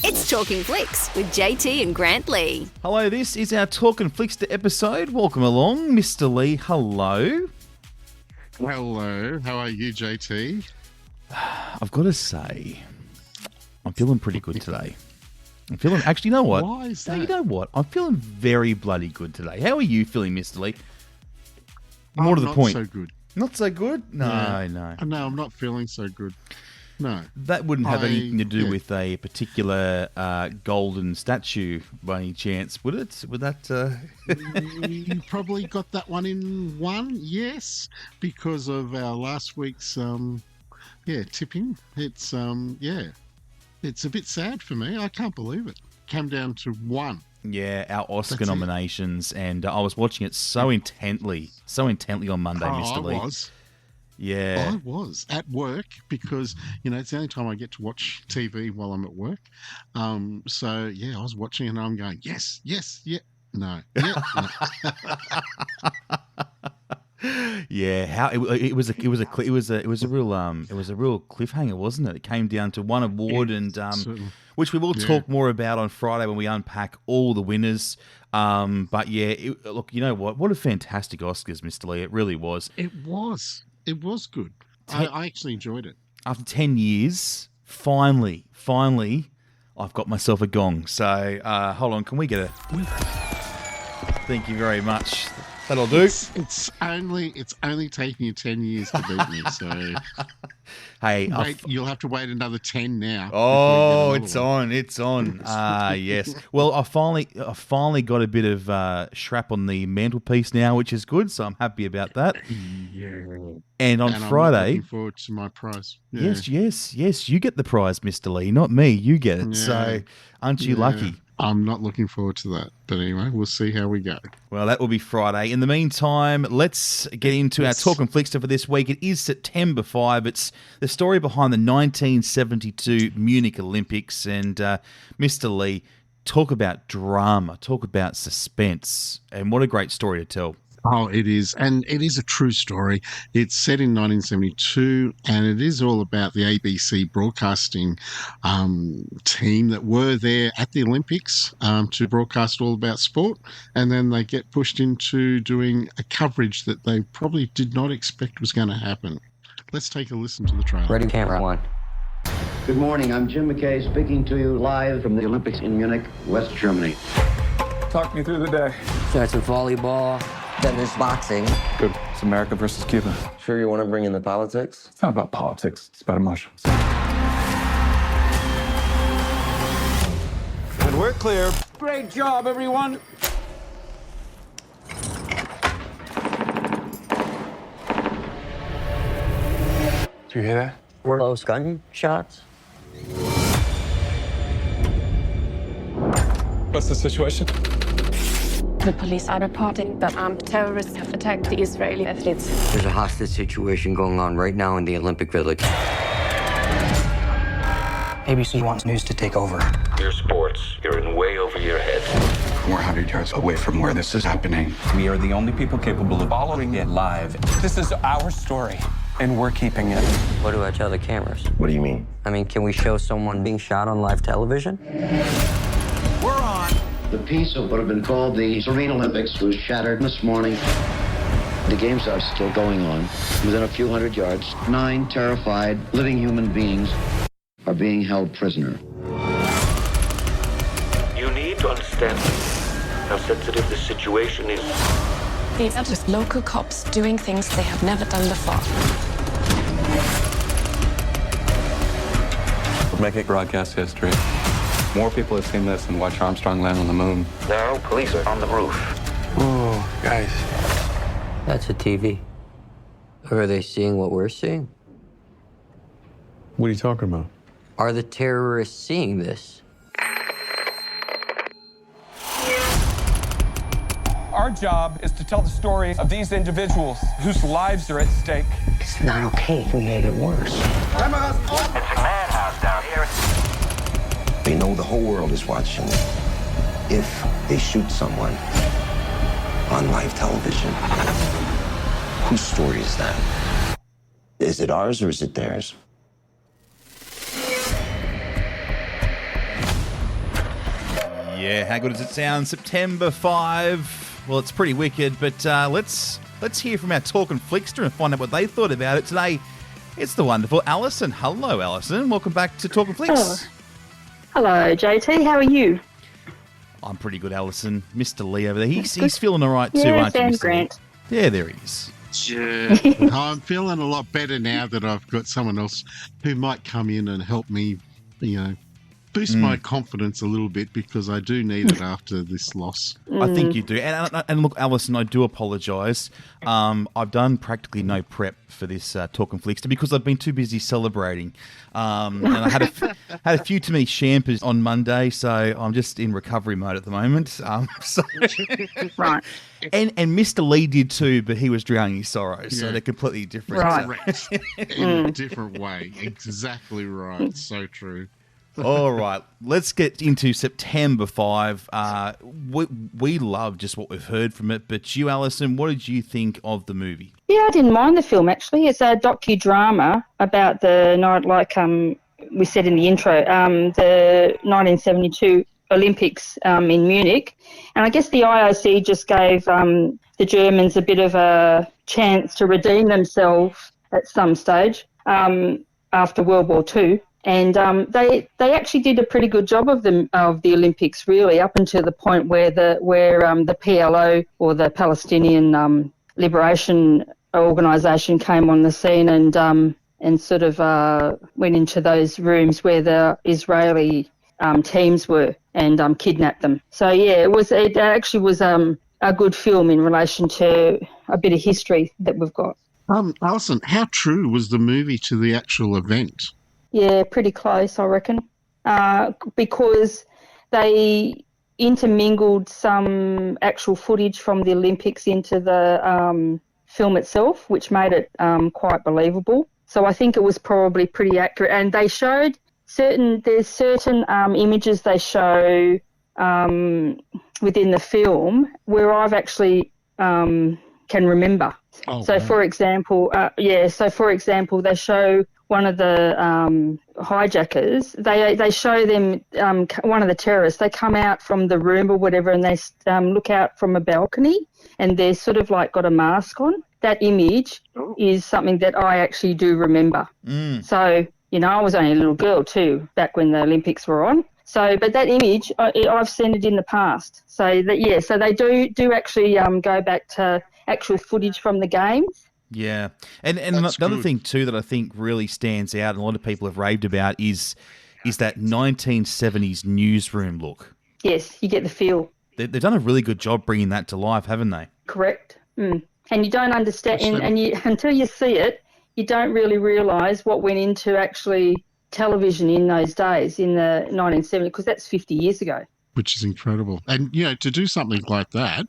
It's Talking Flicks with JT and Grant Lee. Hello, this is our Talkin' Flickster episode. Welcome along, Mr. Lee. Hello. Hello. How are you, JT? I've got to say, I'm feeling pretty good today. I'm feeling, actually, you know what? Why is that? You know what? I'm feeling very bloody good today. How are you feeling, Mr. Lee? More to the point. Not so good. Not so good? No, no. No, I'm not feeling so good. No. That wouldn't have anything to do with a particular golden statue by any chance, would it? Would that... You probably got that one in one, yes, because of our last week's, tipping. It's, it's a bit sad for me. I can't believe it. Came down to one. Yeah, our Oscar nominations, and I was watching it so intently on Monday, Mr. Lee. I was. Yeah. I was at work because, it's the only time I get to watch TV while I'm at work. I was watching and I'm going, yes, yeah, no, yeah, no. Yeah, how it was a real cliffhanger, wasn't it? It came down to one award, which we will talk more about on Friday when we unpack all the winners. But yeah, look, you know what a fantastic Oscars, Mr. Lee. It really was. It was good. I actually enjoyed it. After 10 years, finally, I've got myself a gong. So hold on, can we get a? Thank you very much. That'll do. It's only taking you 10 years to beat me, so hey, you'll have to wait another 10 now. Oh, it's on. Yes. Well, I finally got a bit of shrap on the mantelpiece now, which is good, so I'm happy about that. Yeah. And on Friday, I'm looking forward to my prize. Yeah. Yes, you get the prize, Mr. Lee, not me. You get it. Yeah. So, aren't you lucky? I'm not looking forward to that. But anyway, we'll see how we go. Well, that will be Friday. In the meantime, let's get into our Talkin' Flickster for this week. It is September 5. It's the story behind the 1972 Munich Olympics. And Mr. Lee, talk about drama, talk about suspense. And what a great story to tell. Oh, it is. And it is a true story. It's set in 1972, and it is all about the ABC broadcasting team that were there at the Olympics to broadcast all about sport. And then they get pushed into doing a coverage that they probably did not expect was going to happen. Let's take a listen to the trailer. Ready, camera one. Good morning. I'm Jim McKay speaking to you live from the Olympics in Munich, West Germany. Talk me through the day. Starts with volleyball. Then there's boxing. Good. It's America versus Cuba. Sure you want to bring in the politics? It's not about politics. It's about emotions. And we're clear. Great job, everyone. Do you hear that? We're close gunshots. What's the situation? The police are reporting that armed terrorists have attacked the Israeli athletes. There's a hostage situation going on right now in the Olympic Village. ABC wants news to take over. Your sports, you're in way over your head. 400 yards away from where this is happening. We are the only people capable of following it live. This is our story, and we're keeping it. What do I tell the cameras? What do you mean? Can we show someone being shot on live television? We're on. The peace of what have been called the Serene Olympics was shattered this morning. The games are still going on. Within a few hundred yards, 9 terrified living human beings are being held prisoner. You need to understand how sensitive the situation is. These are just local cops doing things they have never done before. We'll make it broadcast history. More people have seen this than watch Armstrong land on the moon. Now, police are on the roof. Oh, guys. That's a TV. Are they seeing what we're seeing? What are you talking about? Are the terrorists seeing this? Our job is to tell the stories of these individuals whose lives are at stake. It's not okay if we made it worse. It's a madhouse down here. They know the whole world is watching. If they shoot someone on live television, whose story is that? Is it ours or is it theirs? Yeah, how good does it sound? September 5. Well, it's pretty wicked, but let's hear from our Talkin Flickster and find out what they thought about it. Today, it's the wonderful Alison. Hello, Alison. Welcome back to Talkin Flicks. Hello, JT. How are you? I'm pretty good, Alison. Mr. Lee over there. He's feeling all right too, yes, aren't you, and Mr. Grant. Lee? Yeah, there he is. Yeah. I'm feeling a lot better now that I've got someone else who might come in and help me, boost my confidence a little bit, because I do need it after this loss. I think you do. And look, Alison, I do apologise. I've done practically no prep for this Talkin Flickster because I've been too busy celebrating. And I had a few too many champers on Monday, so I'm just in recovery mode at the moment. Right. And Mr. Lee did too, but he was drowning his sorrows, so they're completely different. Right. In a different way. Exactly right. So true. All right, let's get into September 5. We love just what we've heard from it, but you, Alison, what did you think of the movie? Yeah, I didn't mind the film, actually. It's a docudrama about the night, like we said in the intro, the 1972 Olympics in Munich. And I guess the IOC just gave the Germans a bit of a chance to redeem themselves at some stage after World War II. And they actually did a pretty good job of the Olympics, really, up until the point where the PLO, or the Palestinian Liberation Organisation, came on the scene and sort of went into those rooms where the Israeli teams were and kidnapped them. So yeah, it actually was a good film in relation to a bit of history that we've got. Alison, how true was the movie to the actual event? Yeah, pretty close, I reckon, because they intermingled some actual footage from the Olympics into the film itself, which made it quite believable. So I think it was probably pretty accurate. And they showed certain images they show within the film where I've actually can remember. Oh, so, wow. for example, they show one of the hijackers. They show them one of the terrorists. They come out from the room or whatever, and they look out from a balcony, and they're sort of like got a mask on. That image is something that I actually do remember. So, I was only a little girl too back when the Olympics were on. So, but that image, I've seen it in the past. So so they do actually go back to actual footage from the games. Yeah. And another thing too that I think really stands out and a lot of people have raved about is that 1970s newsroom look. Yes, you get the feel. They've done a really good job bringing that to life, haven't they? Correct. And you don't understand, until you see it, you don't really realise what went into actually television in those days, in the 1970s, because that's 50 years ago. Which is incredible. And, to do something like that,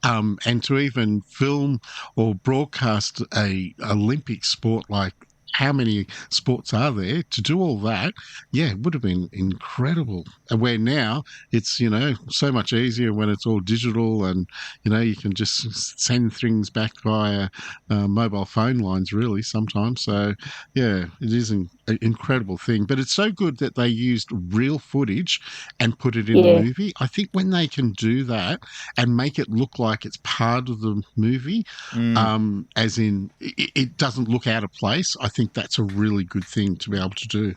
and to even film or broadcast a Olympic sport, like how many sports are there, to do all that, it would have been incredible. And where now it's, so much easier when it's all digital and, you can just send things back via mobile phone lines, really, sometimes. So, it is an incredible thing. But it's so good that they used real footage and put it in the movie. I think when they can do that and make it look like it's part of the movie, as in it doesn't look out of place, I think that's a really good thing to be able to do.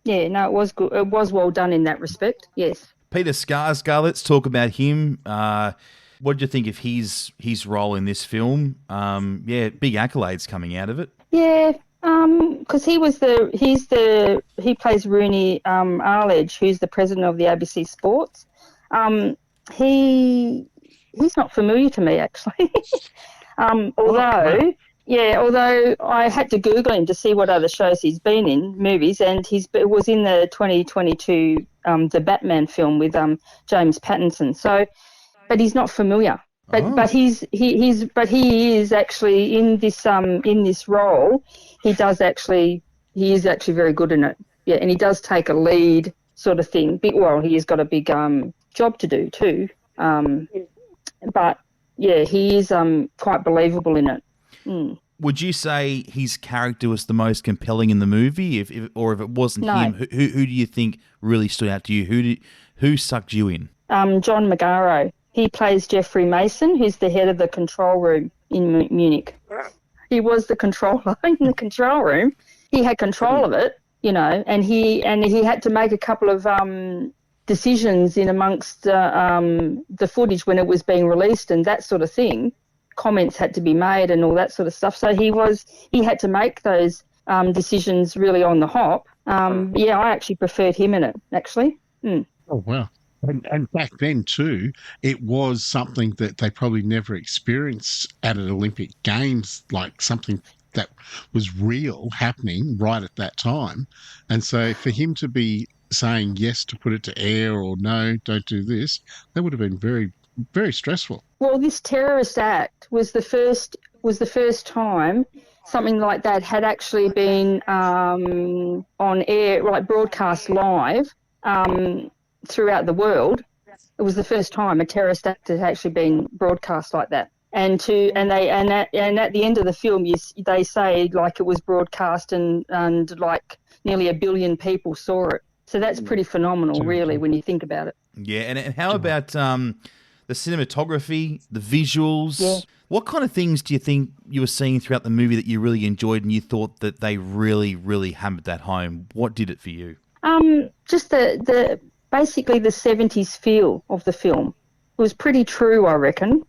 Yeah, no, it was good. It was well done in that respect, yes. Peter Skarsgård, let's talk about him. What did you think of his role in this film? Big accolades coming out of it. Yeah, because he plays Rooney Arledge, who's the president of the ABC Sports. He's not familiar to me, actually. Although I had to Google him to see what other shows he's been in, movies, and he was in the 2022 the Batman film with James Pattinson. So, but he's not familiar. But he is actually in this role. He is actually very good in it. Yeah, and he does take a lead sort of thing. Well, he has got a big job to do too. But yeah, he is quite believable in it. Would you say his character was the most compelling in the movie, or if it wasn't him, who do you think really stood out to you? Who sucked you in? John Magaro. He plays Jeffrey Mason, who's the head of the control room in Munich. He was the controller in the control room. He had control of it, and he had to make a couple of decisions in amongst the footage when it was being released and that sort of thing. Comments had to be made and all that sort of stuff. So he had to make those decisions really on the hop. I actually preferred him in it, actually. Mm. Oh, wow. And back then, too, it was something that they probably never experienced at an Olympic Games, like something that was real happening right at that time. And so for him to be saying yes to put it to air or no, don't do this, that would have been very, very stressful. Well, this terrorist act was the first time something like that had actually been on air, like broadcast live throughout the world. It was the first time a terrorist act had actually been broadcast like that. And at the end of the film, they say like it was broadcast and like nearly 1 billion people saw it. So that's pretty phenomenal, really, when you think about it. Yeah, and how about the cinematography, the visuals? Yeah. What kind of things do you think you were seeing throughout the movie that you really enjoyed and you thought that they really, really hammered that home? What did it for you? Just the basically the 70s feel of the film. It was pretty true, I reckon,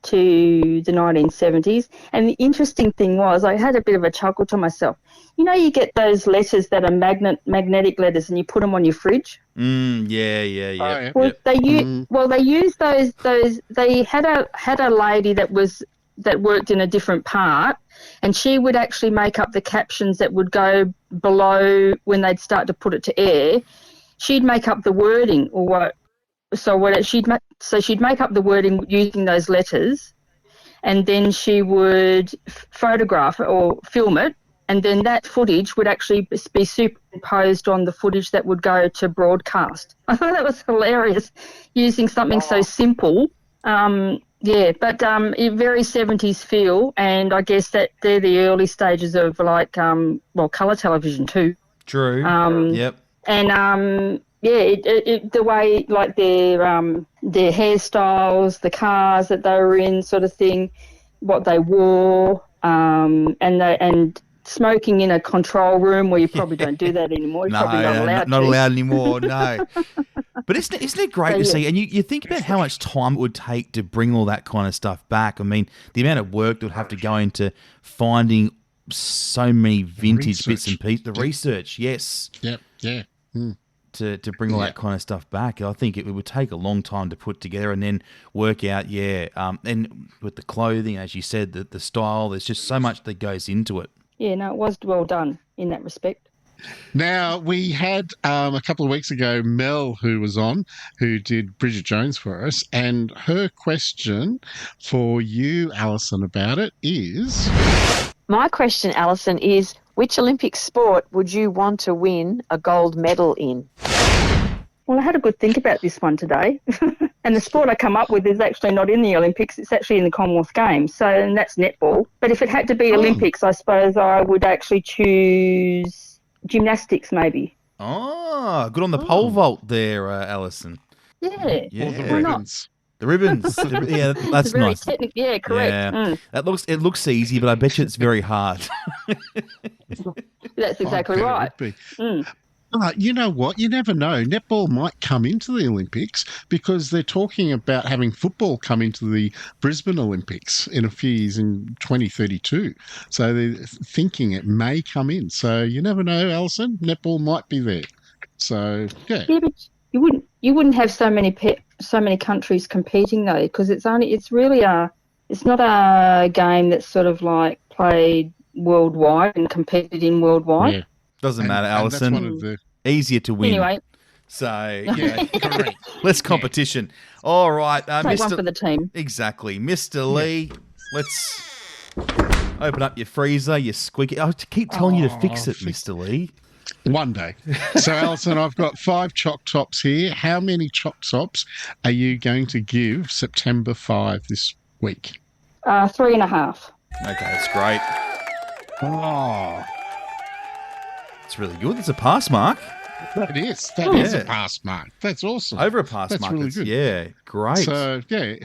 to the 1970s. And the interesting thing was, I had a bit of a chuckle to myself. You get those letters that are magnetic letters, and you put them on your fridge. Yeah. Well, they used those. They had a lady that worked in a different part, and she would actually make up the captions that would go below when they'd start to put it to air. She'd make up the wording, she'd make up the wording using those letters, and then she would photograph it or film it, and then that footage would actually be superimposed on the footage that would go to broadcast. I thought that was hilarious, using something so simple. Very 70s feel, and I guess that they're the early stages of colour television too. True. Yep. And the way like their hairstyles, the cars that they were in, sort of thing, what they wore, and smoking in a control room where you probably don't do that anymore. You're probably not allowed anymore. No. But isn't it great to see? And you think about how much time it would take to bring all that kind of stuff back. I mean, the amount of work that would have to go into finding so many vintage bits and pieces. The research, yes. Yep. Yeah. Mm. To bring all that kind of stuff back. I think it would take a long time to put together and then work out, and with the clothing, as you said, the style, there's just so much that goes into it. Yeah, no, it was well done in that respect. Now, we had a couple of weeks ago Mel, who was on, who did Bridget Jones for us, and her question for you, Alison, about it is... My question, Alison, is which Olympic sport would you want to win a gold medal in? Well, I had a good think about this one today. And the sport I come up with is actually not in the Olympics. It's actually in the Commonwealth Games. And that's netball. But if it had to be Olympics, I suppose I would actually choose gymnastics maybe. Oh, good on the pole vault there, Alison. Yeah. Why not? The ribbons. Yeah, that's nice. Yeah, correct. Yeah. Mm. It looks easy, but I bet you it's very hard. That's exactly right. You know what? You never know. Netball might come into the Olympics because they're talking about having football come into the Brisbane Olympics in a few years in 2032. So they're thinking it may come in. So you never know, Alison. Netball might be there. So, yeah. Yeah, but you wouldn't have so many countries competing though, because it's not a game that's sort of like played worldwide and competed in worldwide. Yeah. Doesn't matter, Alison. That's one of the... Easier to win. Anyway. So, yeah, correct. Less competition. All right. Take one for the team. Exactly. Mr. Lee, let's open up your freezer, your squeaky. I keep telling you to fix it, Mr. Lee. One day. So, Alison, I've got 5 choc tops here. How many choc tops are you going to give September 5 this week? 3.5. Okay, that's great. Oh. It's really good. It's a pass mark. That is a pass mark. That's awesome. Over a pass mark. Really good. Yeah, great. So, yeah.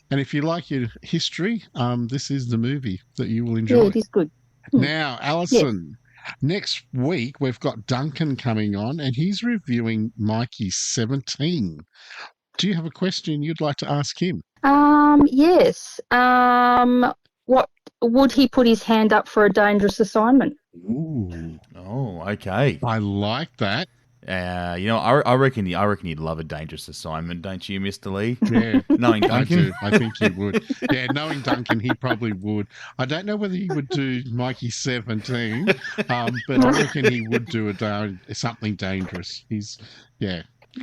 And if you like your history, this is the movie that you will enjoy. Yeah, it is good. Now, Alison, next week we've got Duncan coming on and he's reviewing Mikey 17. Do you have a question you'd like to ask him? Yes. What would he put his hand up for a dangerous assignment? Ooh. Oh, okay. I like that. I reckon he'd love a dangerous assignment, don't you, Mr. Lee? Yeah, knowing Duncan, I do. I think he would. Yeah, knowing Duncan, he probably would. I don't know whether he would do Mikey 17, but I reckon he would do something dangerous.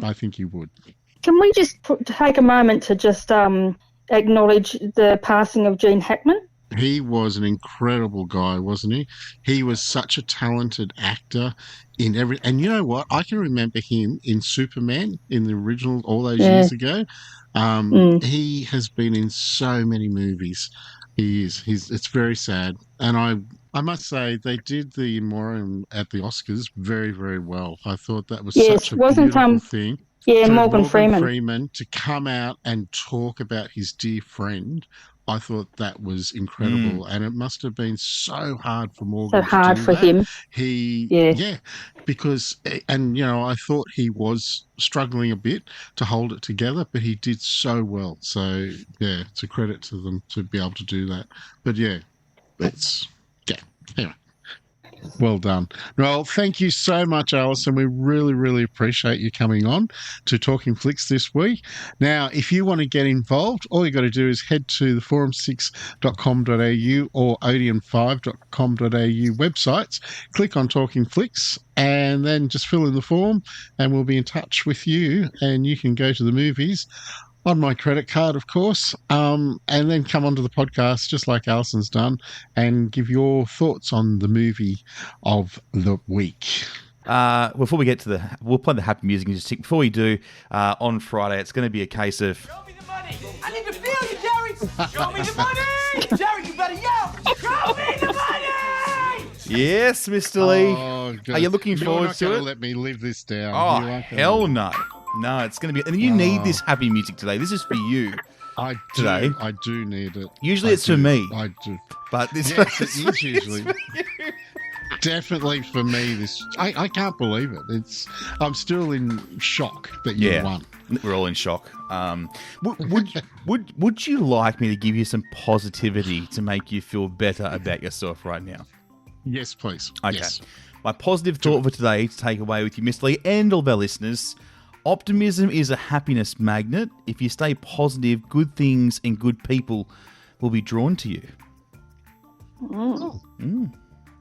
I think he would. Can we just take a moment to just acknowledge the passing of Gene Hackman? He was an incredible guy, wasn't he? He was such a talented actor in and you know what? I can remember him in Superman in the original all those years ago. He has been in so many movies. It's very sad. And I must say they did the In Memoriam at the Oscars very, very well. I thought that was such a beautiful thing. Yeah, for Morgan Freeman to come out and talk about his dear friend. I thought that was incredible, and it must have been so hard for Morgan. So hard for him. Because I thought he was struggling a bit to hold it together, but he did so well. So yeah, it's a credit to them to be able to do that. But anyway. Well done. Well, thank you so much, Alison. We really, really appreciate you coming on to Talking Flicks this week. Now, if you want to get involved, all you got to do is head to the forum6.com.au or odeon5.com.au websites, click on Talking Flicks, and then just fill in the form, and we'll be in touch with you, and you can go to the movies on my credit card, of course, and then come onto the podcast just like Alison's done and give your thoughts on the movie of the week. Before we get to we'll play the happy music in just a tick. Before we do, on Friday, it's going to be a case of... Show me the money! I need to feel you, Jerry! Show me the money! Jerry, you better yell! Show me the money! Yes, Mr. Lee. Oh, are you looking forward to it? You're not going to let me live this down. Oh, hell no. No, it's going to be... And you need this happy music today. This is for you today. I do need it. Usually it's for me. I do. But this yes, it is usually. Definitely for me. I can't believe it. I'm still in shock that you won. We're all in shock. Would you like me to give you some positivity to make you feel better about yourself right now? Yes, please. Okay. Yes. My positive thought for today to take away with you, Mr. Lee, and all of our listeners: optimism is a happiness magnet. If you stay positive, good things and good people will be drawn to you.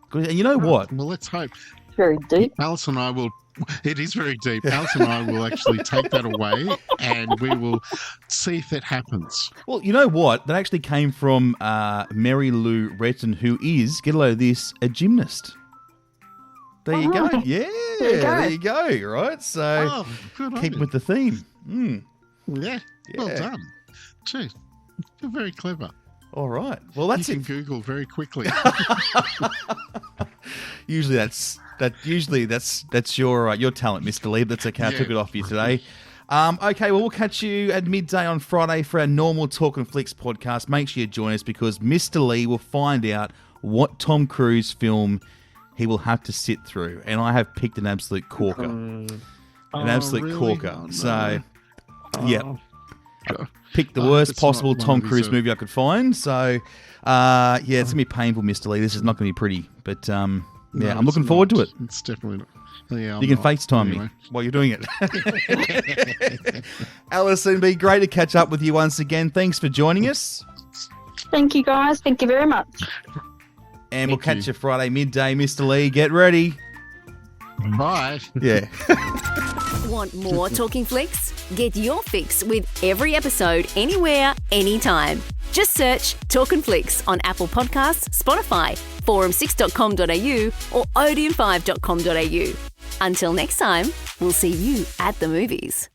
Good. And you know what? Well, let's hope. Very deep. Alice and I will... It is very deep. Alice and I will actually take that away and we will see if it happens. Well, you know what? That actually came from Mary Lou Retton, who is, get a load of this, a gymnast. There you go. Yeah, there you go. Right, so keep with the theme. Yeah, well done. Gee, you're very clever. All right. Well, that's you can Google very quickly. Usually that's your talent, Mr. Lee. That's okay. I took it off you today. Okay, well, we'll catch you at midday on Friday for our normal Talkin' Flicks podcast. Make sure you join us because Mr. Lee will find out what Tom Cruise film he will have to sit through. And I have picked an absolute corker. An absolute really? corker. Oh, no. So, picked the worst possible Tom Cruise movie I could find. So, it's going to be painful, Mr. Lee. This is not going to be pretty. But, I'm looking forward to it. It's definitely not. Yeah, you can FaceTime me while you're doing it. Alison, be great to catch up with you once again. Thanks for joining us. Thank you, guys. Thank you very much. And we'll catch you Friday midday, Mr. Lee. Get ready. Bye. Yeah. Want more Talking Flicks? Get your fix with every episode anywhere, anytime. Just search Talkin' Flicks on Apple Podcasts, Spotify, forum6.com.au or odeon5.com.au. Until next time, we'll see you at the movies.